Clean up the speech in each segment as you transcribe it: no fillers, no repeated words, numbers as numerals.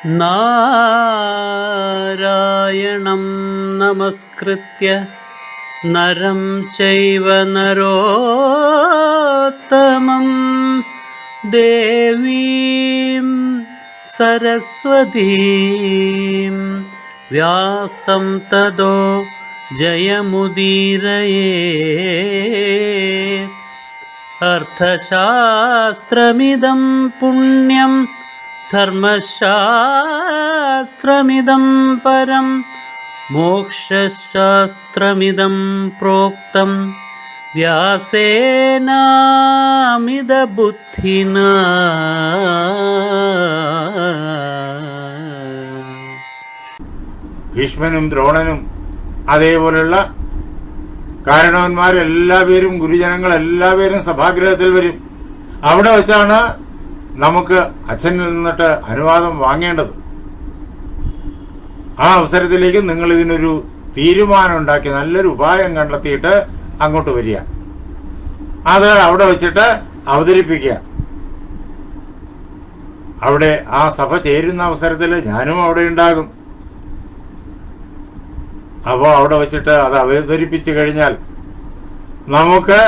നാരായണം നമസ്കൃത്യ നരം ചൈവ നരോത്തമം ദേവീം സരസ്വതീം വ്യാസം തതോ ജയമുദീരയേ. അർത്ഥശാസ്ത്രമിദം പുണ്യം ധർമ്മശാസ്ത്രമിദം പരം മോക്ഷശാസ്ത്രമിദം പ്രോക്തം വ്യാസേനാമിത ബുദ്ധിനാ. ഭീഷ്മനും ദ്രോണനും അതേപോലുള്ള കാരണവന്മാരെല്ലാവരും ഗുരുജനങ്ങളെല്ലാവരും സഭാഗ്രഹത്തിൽ വരും. അവിടെ വെച്ചാണ് നമുക്ക് അച്ഛനിൽ നിന്നിട്ട് അനുവാദം വാങ്ങേണ്ടത്. ആ അവസരത്തിലേക്ക് നിങ്ങൾ ഇതിനൊരു തീരുമാനം ഉണ്ടാക്കി നല്ലൊരു ഉപായം കണ്ടെത്തിയിട്ട് അങ്ങോട്ട് വരിക, അത് അവിടെ വെച്ചിട്ട് അവതരിപ്പിക്കുക. അവിടെ ആ സഭ ചേരുന്ന അവസരത്തിൽ ഞാനും അവിടെ ഉണ്ടാകും. അപ്പോൾ അവിടെ വെച്ചിട്ട് അത് അവതരിപ്പിച്ചു കഴിഞ്ഞാൽ നമുക്ക്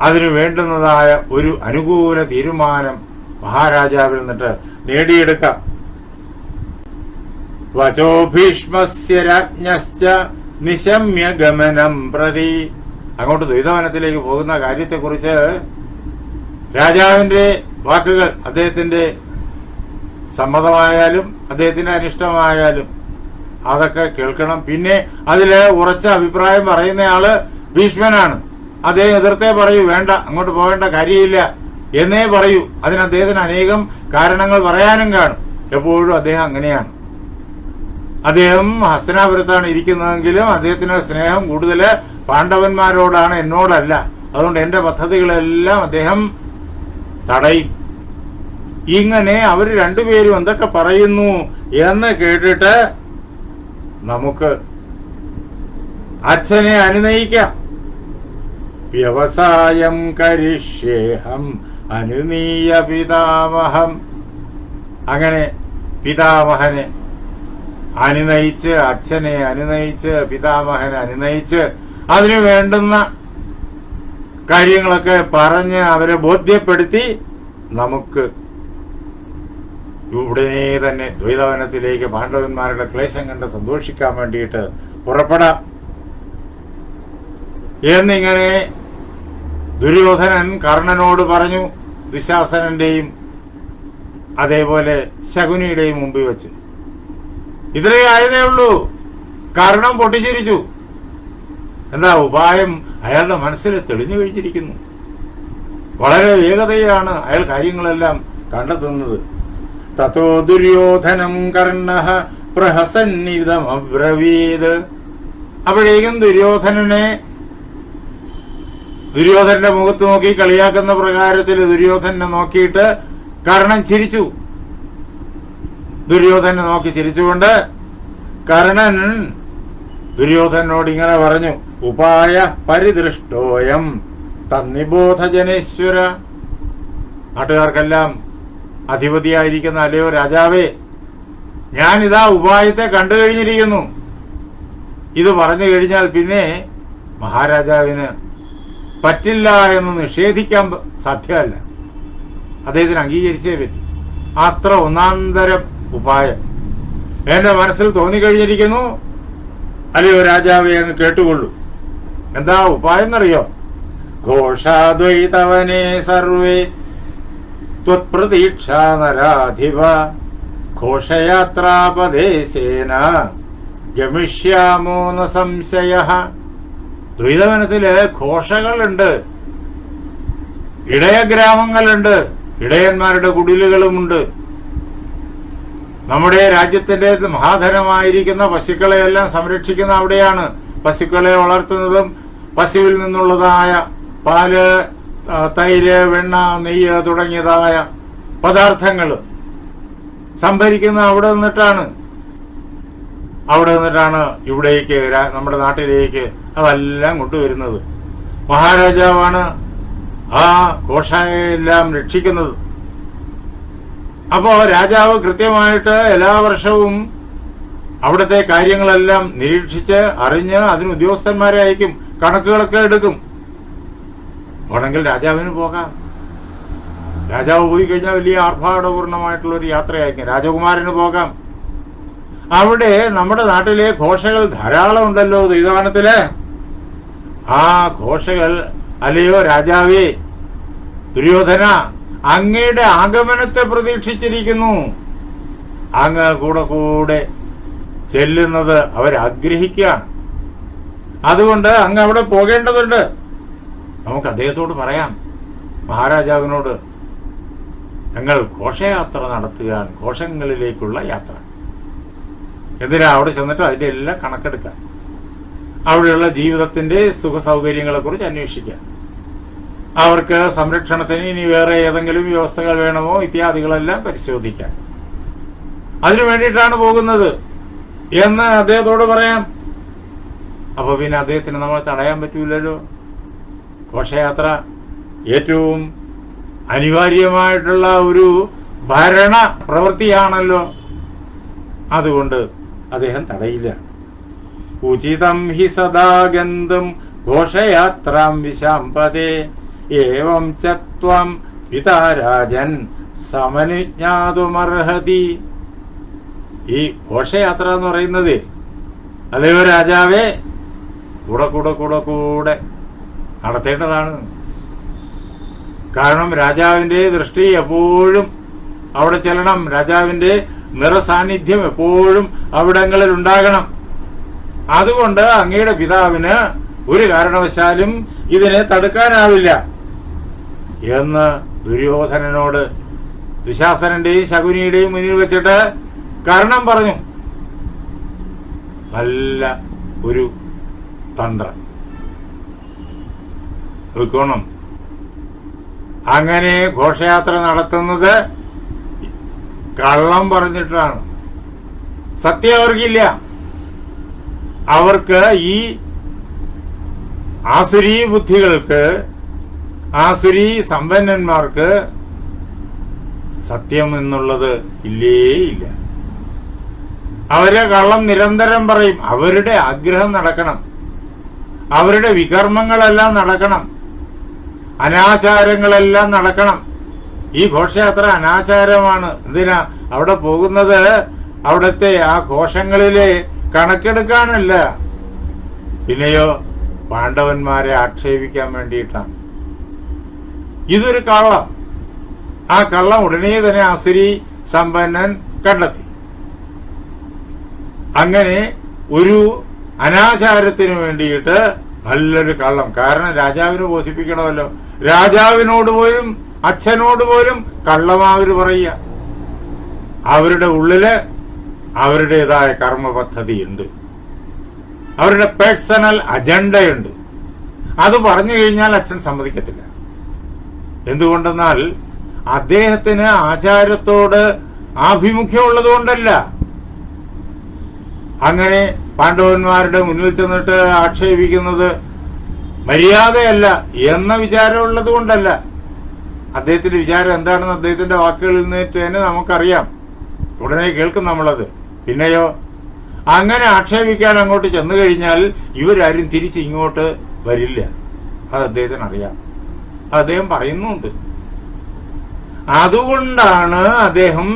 അതിനു വേണ്ടുന്നതായ ഒരു അനുകൂല തീരുമാനം മഹാരാജാവിൽ നിന്നിട്ട് നേടിയെടുക്കാം. വചോ ഭീഷ്മസ്യ രാജ്ഞശ്ച നിശമ്യ ഗമനം പ്രതി. അങ്ങോട്ട് ദ്വൈതവനത്തിലേക്ക് പോകുന്ന കാര്യത്തെക്കുറിച്ച് രാജാവിന്റെ വാക്കുകൾ അദ്ദേഹത്തിന്റെ സമ്മതമായാലും അദ്ദേഹത്തിന്റെ അനിഷ്ടമായാലും അതൊക്കെ കേൾക്കണം. പിന്നെ അതില് ഉറച്ച അഭിപ്രായം പറയുന്നയാള് ഭീഷ്മനാണ്. അദ്ദേഹം എതിർത്തേ പറയൂ, വേണ്ട അങ്ങോട്ട് പോകേണ്ട കാര്യമില്ല എന്നേ പറയൂ. അതിന് അദ്ദേഹത്തിന് അനേകം കാരണങ്ങൾ പറയാനും കാണും. എപ്പോഴും അദ്ദേഹം അങ്ങനെയാണ്. അദ്ദേഹം ഹസ്തനാപുരത്താണ് ഇരിക്കുന്നതെങ്കിലും അദ്ദേഹത്തിന് സ്നേഹം കൂടുതൽ പാണ്ഡവന്മാരോടാണ്, എന്നോടല്ല. അതുകൊണ്ട് എന്റെ പദ്ധതികളെല്ലാം അദ്ദേഹം തടയും. ഇങ്ങനെ അവർ രണ്ടുപേരും എന്തൊക്കെ പറയുന്നു എന്ന് കേട്ടിട്ട് നമുക്ക് അച്ഛനെ അനുനയിക്കാം. വ്യവസായം കരിഷ്യേഹം അനുനീയ പിതാമഹം. അങ്ങനെ പിതാമഹനെ അനുനയിച്ച്, അച്ഛനെ അനുനയിച്ച്, പിതാമഹനെ അനുനയിച്ച് അതിനു വേണ്ടുന്ന കാര്യങ്ങളൊക്കെ പറഞ്ഞ് അവരെ ബോധ്യപ്പെടുത്തി നമുക്ക് ഉടനെ തന്നെ ദ്വൈതവനത്തിലേക്ക് പാണ്ഡവന്മാരുടെ ക്ലേശം കണ്ട് സന്തോഷിക്കാൻ വേണ്ടിയിട്ട് പുറപ്പെടാം എന്നിങ്ങനെ ദുര്യോധനൻ കർണനോട് പറഞ്ഞു. ദുശാസനന്റെയും അതേപോലെ ശകുനിയുടെയും മുമ്പിൽ വെച്ച്. ഇത്രേ ആയതേ ഉള്ളൂ. കർണൻ പൊട്ടിച്ചിരിച്ചു. എന്താ ഉപായം അയാളുടെ മനസ്സിൽ തെളിഞ്ഞു കഴിഞ്ഞിരിക്കുന്നു. വളരെ വേഗതയാണ് അയാൾ കാര്യങ്ങളെല്ലാം കണ്ടെത്തുന്നത്. തതോ ദുര്യോധനം കർണഃ പ്രഹസന്നിതമബ്രവീത്. അപ്പോഴേക്കും ദുര്യോധനന്റെ മുഖത്ത് നോക്കി കളിയാക്കുന്ന പ്രകാരത്തിൽ ദുര്യോധനെ നോക്കിയിട്ട് കർണൻ ചിരിച്ചു. ദുര്യോധനെ നോക്കി ചിരിച്ചുകൊണ്ട് കർണൻ ദുര്യോധനോട് ഇങ്ങനെ പറഞ്ഞു. ഉപായ പരിദൃഷ്ടോയം തന്നിബോധജനേശ്വര. നാട്ടുകാർക്കെല്ലാം അധിപതിയായിരിക്കുന്ന അല്ലയോ രാജാവേ, ഞാനിതാ ഉപായത്തെ കണ്ടു കഴിഞ്ഞിരിക്കുന്നു. ഇത് പറഞ്ഞു കഴിഞ്ഞാൽ പിന്നെ മഹാരാജാവിന് പറ്റില്ല എന്ന് നിഷേധിക്കാൻ സാധ്യമല്ല. അദ്ദേഹത്തിന് അംഗീകരിച്ചേ പറ്റും. അത്ര ഒന്നാന്തരം ഉപായം എന്റെ മനസ്സിൽ തോന്നിക്കഴിഞ്ഞിരിക്കുന്നു. അല്ലയോ രാജാവേ, അങ്ങ് കേട്ടുകൊള്ളൂ. എന്താ ഉപായം എന്നറിയോ? ഘോഷാദ്വൈതവനേ സർവേ ത്വത്പ്രതീക്ഷാ നരാധിപ ഘോഷയാത്രാപദേശേന ഗമിഷ്യാമോ ന സംശയഃ. ദ്വൈതവനത്തില് ഘോഷകളുണ്ട്, ഇടയഗ്രാമങ്ങളുണ്ട്, ഇടയന്മാരുടെ കുടിലുകളുമുണ്ട്. നമ്മുടെ രാജ്യത്തിന്റെ മഹാധനമായിരിക്കുന്ന പശുക്കളെയെല്ലാം സംരക്ഷിക്കുന്ന അവിടെയാണ്. പശുക്കളെ വളർത്തുന്നതും പശുവിൽ നിന്നുള്ളതായ പാല്, തൈര്, വെണ്ണ, നെയ്യ് തുടങ്ങിയതായ പദാർത്ഥങ്ങൾ സംഭരിക്കുന്ന അവിടെ നിന്നിട്ടാണ്. ഇവിടേക്ക് നമ്മുടെ നാട്ടിലേക്ക് അതെല്ലാം കൊണ്ടുവരുന്നത്. മഹാരാജാവാണ് ആ ഘോഷയെല്ലാം രക്ഷിക്കുന്നത്. അപ്പോ രാജാവ് കൃത്യമായിട്ട് എല്ലാ വർഷവും അവിടുത്തെ കാര്യങ്ങളെല്ലാം നിരീക്ഷിച്ച് അറിഞ്ഞ് അതിന് ഉദ്യോഗസ്ഥന്മാരെ അയക്കും, കണക്കുകളൊക്കെ എടുക്കും. വേണമെങ്കിൽ രാജാവിന് പോകാം. രാജാവ് പോയി കഴിഞ്ഞാൽ വലിയ ആർഭാടപൂർണമായിട്ടുള്ള ഒരു യാത്രയായിരിക്കും. രാജകുമാരന് പോകാം. അവിടെ നമ്മുടെ നാട്ടിലെ ഘോഷകൾ ധാരാളം ഉണ്ടല്ലോ ദൈവഗാനത്തില്. ആ ഘോഷകൾ, അല്ലയോ രാജാവേ, ദുര്യോധന, അങ്ങയുടെ ആഗമനത്തെ പ്രതീക്ഷിച്ചിരിക്കുന്നു. അങ്ങ് കൂടെ കൂടെ ചെല്ലുന്നത് അവരാഗ്രഹിക്കുകയാണ്. അതുകൊണ്ട് അങ്ങ് അവിടെ പോകേണ്ടതുണ്ട്. നമുക്ക് അദ്ദേഹത്തോട് പറയാം, മഹാരാജാവിനോട്, ഞങ്ങൾ ഘോഷയാത്ര നടത്തുകയാണ്, ഘോഷങ്ങളിലേക്കുള്ള യാത്ര. എന്തിനാ? അവിടെ ചെന്നിട്ട് അതിൻ്റെ എല്ലാം കണക്കെടുക്കാൻ, അവിടെയുള്ള ജീവിതത്തിന്റെ സുഖ സൗകര്യങ്ങളെക്കുറിച്ച് അന്വേഷിക്കാൻ, അവർക്ക് സംരക്ഷണത്തിന് ഇനി വേറെ ഏതെങ്കിലും വ്യവസ്ഥകൾ വേണമോ ഇത്യാദികളെല്ലാം പരിശോധിക്കാൻ, അതിനു വേണ്ടിയിട്ടാണ് പോകുന്നത് എന്ന് അദ്ദേഹത്തോട് പറയാം. അപ്പൊ പിന്നെ അദ്ദേഹത്തിന് നമ്മൾ തടയാൻ പറ്റൂലല്ലോ. ഘോഷയാത്ര ഏറ്റവും അനിവാര്യമായിട്ടുള്ള ഒരു ഭരണ പ്രവൃത്തിയാണല്ലോ. അതുകൊണ്ട് അദ്ദേഹം തടയില്ല. ഉചിതം ഹി സദാ ഗന്ധം ഘോഷയാത്രാം വിശാംപതേ ഏവം ചത്വം പിതാ രാജൻ സമനുജ്ഞാതുമർഹതി. ഈ ഘോഷയാത്ര എന്ന് പറയുന്നത്, അല്ലയോ രാജാവേ, കൂടെ കൂടെ കൂടെ കൂടെ നടത്തേണ്ടതാണ്. കാരണം രാജാവിന്റെ ദൃഷ്ടി എപ്പോഴും അവിടെ ചെല്ലണം. രാജാവിന്റെ നിറസാന്നിധ്യം എപ്പോഴും അവിടങ്ങളിൽ ഉണ്ടാകണം. അതുകൊണ്ട് അങ്ങയുടെ പിതാവിന് ഒരു കാരണവശാലും ഇതിനെ തടുക്കാനാവില്ല എന്ന് ദുര്യോധനനോട് ദുശാസനന്റെയും ശകുനിയുടെയും മുന്നിൽ വെച്ചിട്ട് കർണൻ പറഞ്ഞു. നല്ല ഒരു തന്ത്രം നോക്കണം. അങ്ങനെ ഘോഷയാത്ര നടത്തുന്നത് കള്ളം പറഞ്ഞിട്ടാണ്. സത്യം അവർക്കില്ല. അവർക്ക് ഈ ആസുരീ ബുദ്ധികൾക്ക്, ആസുരീ സമ്പന്നന്മാർക്ക് സത്യം എന്നുള്ളത് ഇല്ലേ ഇല്ല. അവരെ കള്ളം നിരന്തരം പറയും. അവരുടെ ആഗ്രഹം നടക്കണം, അവരുടെ വികർമ്മങ്ങളെല്ലാം നടക്കണം, അനാചാരങ്ങളെല്ലാം നടക്കണം. ഈ ഘോഷയാത്ര അനാചാരമാണ്. എന്തിനാ അവിടെ പോകുന്നത്? അവിടുത്തെ ആ ഘോഷങ്ങളിലെ കണക്കെടുക്കാനല്ല, പിന്നെയോ പാണ്ഡവന്മാരെ ആക്ഷേപിക്കാൻ വേണ്ടിയിട്ടാണ്. ഇതൊരു കള്ളം. ആ കള്ളം ഉടനെ തന്നെ ആസുരി സമ്പന്നൻ കണ്ടെത്തി. അങ്ങനെ ഒരു അനാചാരത്തിന് വേണ്ടിയിട്ട് നല്ലൊരു കള്ളം. കാരണം രാജാവിനെ ബോധിപ്പിക്കണമല്ലോ. രാജാവിനോട് പോലും അച്ഛനോട് പോലും കള്ളമാവര് പറയുക. അവരുടെ ഉള്ളില് അവരുടേതായ കർമ്മ പദ്ധതിയുണ്ട്, അവരുടെ പേഴ്സണൽ അജണ്ടയുണ്ട്. അത് പറഞ്ഞു കഴിഞ്ഞാൽ അച്ഛൻ സമ്മതിക്കത്തില്ല. എന്തുകൊണ്ടെന്നാൽ അദ്ദേഹത്തിന് ആചാരത്തോട് ആഭിമുഖ്യമുള്ളത് കൊണ്ടല്ല. അങ്ങനെ പാണ്ഡവന്മാരുടെ മുന്നിൽ ചെന്നിട്ട് ആക്ഷേപിക്കുന്നത് മര്യാദയല്ല എന്ന വിചാരമുള്ളത് കൊണ്ടല്ല. അദ്ദേഹത്തിന്റെ വിചാരം എന്താണെന്ന് അദ്ദേഹത്തിന്റെ വാക്കുകളിൽ നിന്നിട്ട് തന്നെ നമുക്കറിയാം. ഉടനെ കേൾക്കും നമ്മളത്. പിന്നെയോ അങ്ങനെ ആക്ഷേപിക്കാൻ അങ്ങോട്ട് ചെന്നു കഴിഞ്ഞാൽ ഇവരാരും തിരിച്ച് ഇങ്ങോട്ട് വരില്ല. അത് അദ്ദേഹത്തിന് അറിയാം. അത് അദ്ദേഹം പറയുന്നുണ്ട്. അതുകൊണ്ടാണ് അദ്ദേഹം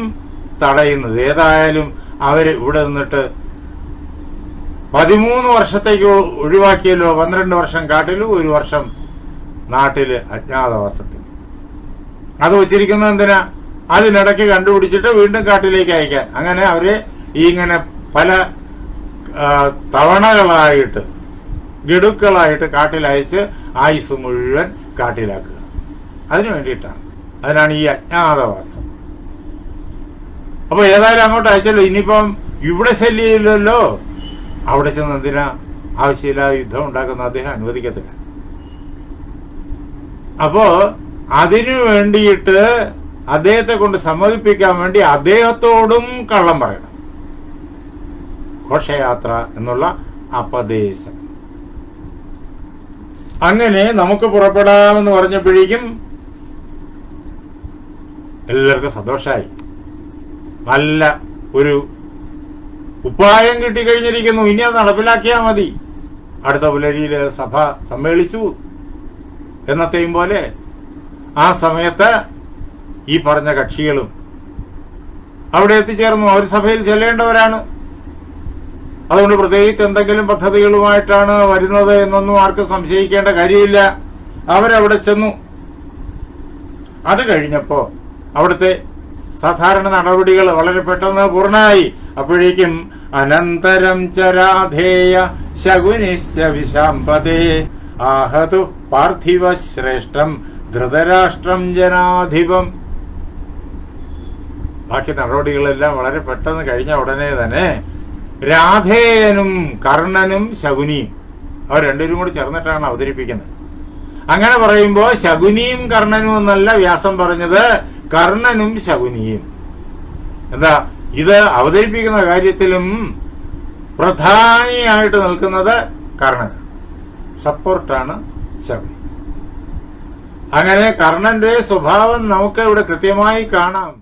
തടയുന്നത്. ഏതായാലും അവര് ഇവിടെ നിന്നിട്ട് 13 വർഷത്തേക്ക് ഒഴിവാക്കിയല്ലോ. 12 വർഷം കാട്ടിലും 1 വർഷം നാട്ടില് അജ്ഞാതവാസത്തിൽ. അത് വച്ചിരിക്കുന്നത് എന്തിനാ? അതിനിടയ്ക്ക് കണ്ടുപിടിച്ചിട്ട് വീണ്ടും കാട്ടിലേക്ക് അയക്കാൻ. അങ്ങനെ അവരെ ഇങ്ങനെ പല തവണകളായിട്ട്, ഗഡുക്കളായിട്ട് കാട്ടിൽ അയച്ച് ആയുസ് മുഴുവൻ കാട്ടിലാക്കുക. അതിനു വേണ്ടിയിട്ടാണ്. അതിനാണ് ഈ അജ്ഞാതവാസം. അപ്പൊ ഏതായാലും അങ്ങോട്ട് അയച്ചല്ലോ. ഇനിയിപ്പം ഇവിടെ ശല്യമില്ലല്ലോ. അവിടെ ചെന്ന് എന്തിനാ ആവശ്യമില്ലാതെ യുദ്ധം ഉണ്ടാക്കുന്ന അദ്ദേഹം അനുവദിക്കത്തില്ല. അപ്പോ അതിനു വേണ്ടിയിട്ട് അദ്ദേഹത്തെ കൊണ്ട് സമ്മതിപ്പിക്കാൻ വേണ്ടി അദ്ദേഹത്തോടും കള്ളം പറയണം. ഘോഷയാത്ര എന്നുള്ള അപദേശം. അങ്ങനെ നമുക്ക് പുറപ്പെടാമെന്ന് പറഞ്ഞപ്പോഴേക്കും എല്ലാവർക്കും സന്തോഷമായി. നല്ല ഒരു ഉപായം കിട്ടിക്കഴിഞ്ഞിരിക്കുന്നു. ഇനി അത് നടപ്പിലാക്കിയാൽ മതി. അടുത്ത പുലരിയിൽ സഭ സമ്മേളിച്ചു എന്നത്തെയും പോലെ. ആ സമയത്ത് ഈ പറഞ്ഞ കക്ഷികളും അവിടെ എത്തിച്ചേർന്നു. അവർ സഭയിൽ ചെല്ലേണ്ടവരാണ്. അതുകൊണ്ട് പ്രത്യേകിച്ച് എന്തെങ്കിലും പദ്ധതികളുമായിട്ടാണ് വരുന്നത് എന്നൊന്നും ആർക്കും സംശയിക്കേണ്ട കാര്യമില്ല. അവരവിടെ ചെന്നു. അത് കഴിഞ്ഞപ്പോ അവിടുത്തെ സാധാരണ നടപടികൾ വളരെ പെട്ടെന്ന് പൂർണ്ണമായി. അപ്പോഴേക്കും അനന്തരം ചരാധേയ ശകുനിശ്ച വിശാംപതേ ആഹതു പാർത്ഥിവ ശ്രേഷ്ഠം ധൃതരാഷ്ട്രം ജനാധിപം. ബാക്കി നടപടികളെല്ലാം വളരെ പെട്ടെന്ന് കഴിഞ്ഞ ഉടനെ തന്നെ രാധേയനും കർണനും ശകുനിയും അവർ രണ്ടുപേരും കൂടി ചേർന്നിട്ടാണ് അവതരിപ്പിക്കുന്നത്. അങ്ങനെ പറയുമ്പോൾ ശകുനിയും കർണനും എന്നല്ല വ്യാസം പറഞ്ഞത്, കർണനും ശകുനിയും. എന്താ ഇത് അവതരിപ്പിക്കുന്ന കാര്യത്തിലും പ്രധാനിയായിട്ട് നിൽക്കുന്നത് കർണൻ, സപ്പോർട്ടാണ് ശകുനി. അങ്ങനെ കർണന്റെ സ്വഭാവം നമുക്ക് ഇവിടെ കൃത്യമായി കാണാം.